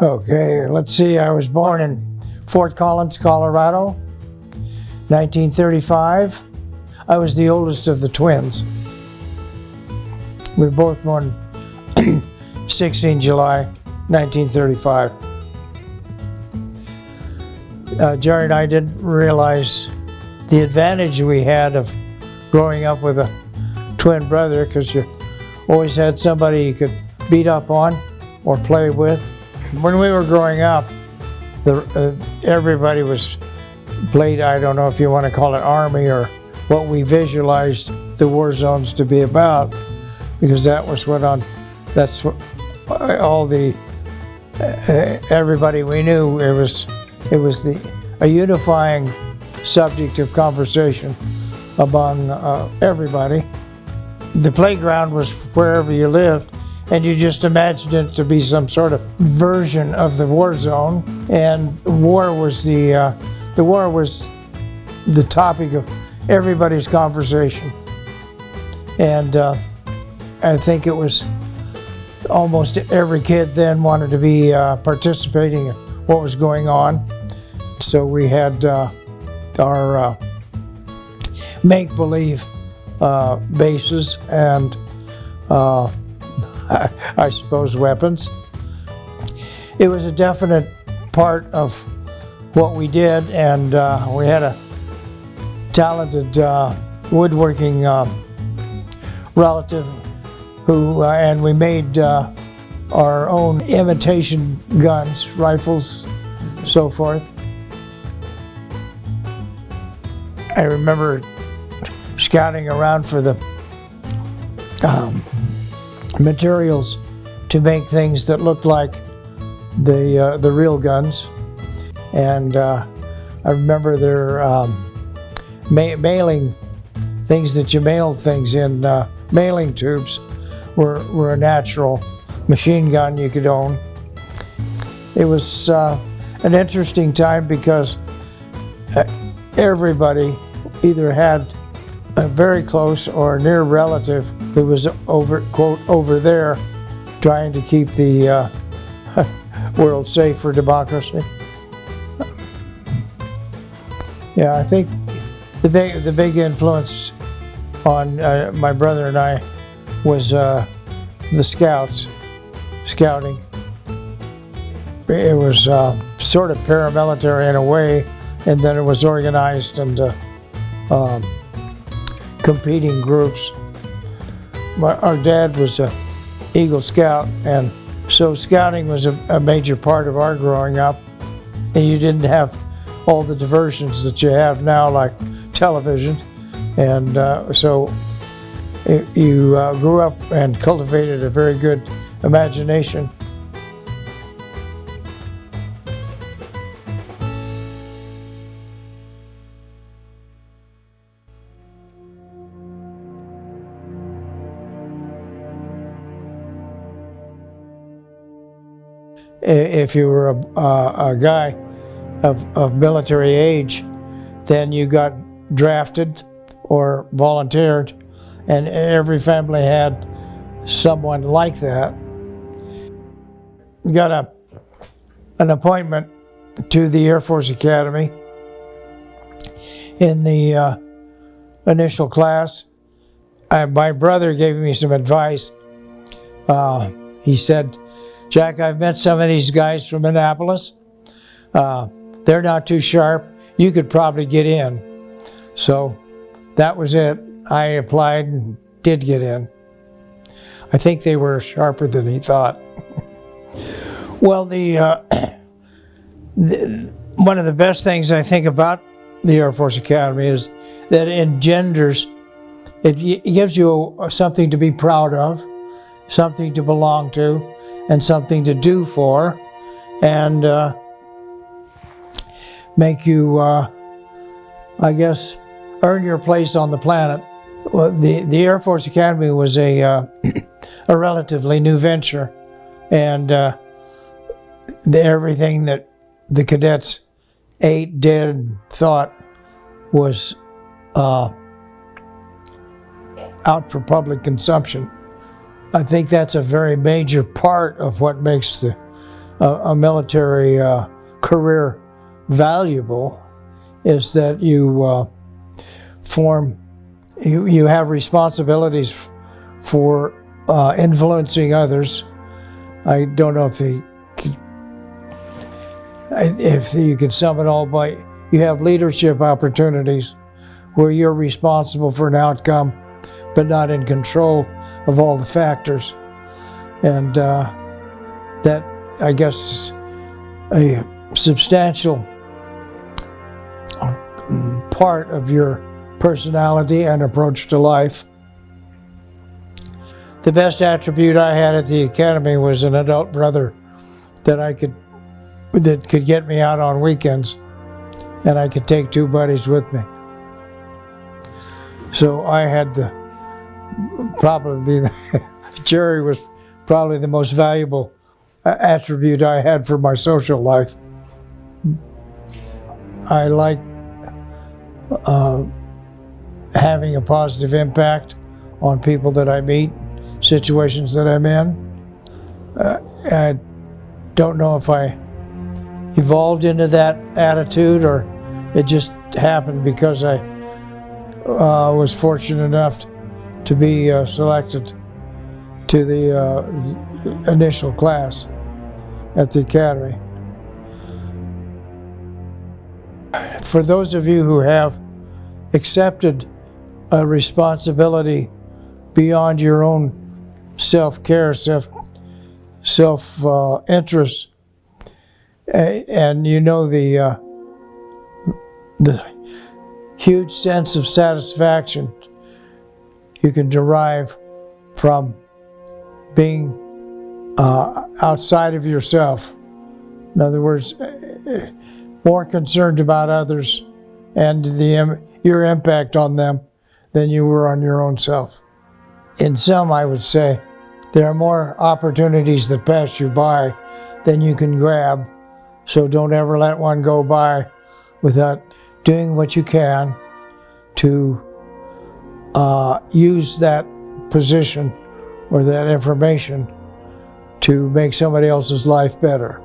Okay, let's see. I was born in Fort Collins, Colorado, 1935. I was the oldest of the twins. We were both born 16 July 1935. Jerry and I didn't realize the advantage we had of growing up with a twin brother, because you always had somebody you could beat up on or play with. When we were growing up, everybody was played, I don't know if you want to call it army or what we visualized the war zones to be about, because that was that's what all the, everybody we knew, it was a unifying subject of conversation among everybody. The playground was wherever you lived, and you just imagined it to be some sort of version of the war zone. And war was the topic of everybody's conversation. And I think it was almost every kid then wanted to be participating in what was going on. So we had our make-believe bases and I suppose weapons. It was a definite part of what we did, and we had a talented woodworking relative who, and we made our own imitation guns, rifles, so forth. I remember scouting around for the materials to make things that looked like the real guns, and I remember their mailing things that you mailed things in mailing tubes were a natural machine gun you could own. It was an interesting time because everybody either had a very close or near relative that was over there trying to keep the world safe for democracy. Yeah, I think the big influence on my brother and I was the scouting. It was sort of paramilitary in a way, and then it was organized into competing groups. Our dad was a Eagle Scout, and so scouting was a major part of our growing up, and you didn't have all the diversions that you have now, like television, and so you grew up and cultivated a very good imagination. If you were a guy of military age, then you got drafted or volunteered, and every family had someone like that. Got an appointment to the Air Force Academy in the initial class. My brother gave me some advice. He said, "Jack, I've met some of these guys from Annapolis. They're not too sharp. You could probably get in." So that was it. I applied and did get in. I think they were sharper than he thought. Well, one of the best things I think about the Air Force Academy is that it engenders, it gives you something to be proud of, something to belong to, and something to do for, and make you, I guess, earn your place on the planet. Well, the Air Force Academy was a relatively new venture, and everything that the cadets ate, did, thought was out for public consumption. I think that's a very major part of what makes the a military career valuable is that you you have responsibilities for influencing others. I don't know if you could sum it all by, you have leadership opportunities where you're responsible for an outcome, but not in control of all the factors. And that, I guess, is a substantial part of your personality and approach to life. The best attribute I had at the academy was an adult brother that could get me out on weekends, and I could take 2 buddies with me. So I had Jerry was probably the most valuable attribute I had for my social life. I like having a positive impact on people that I meet, situations that I'm in. I don't know if I evolved into that attitude or it just happened because I was fortunate enough to be selected to the initial class at the academy. For those of you who have accepted a responsibility beyond your own self-care, self-interest, and you know the huge sense of satisfaction you can derive from being outside of yourself. In other words, more concerned about others and your impact on them than you were on your own self. In sum, I would say there are more opportunities that pass you by than you can grab, so don't ever let one go by without doing what you can to use that position or that information to make somebody else's life better.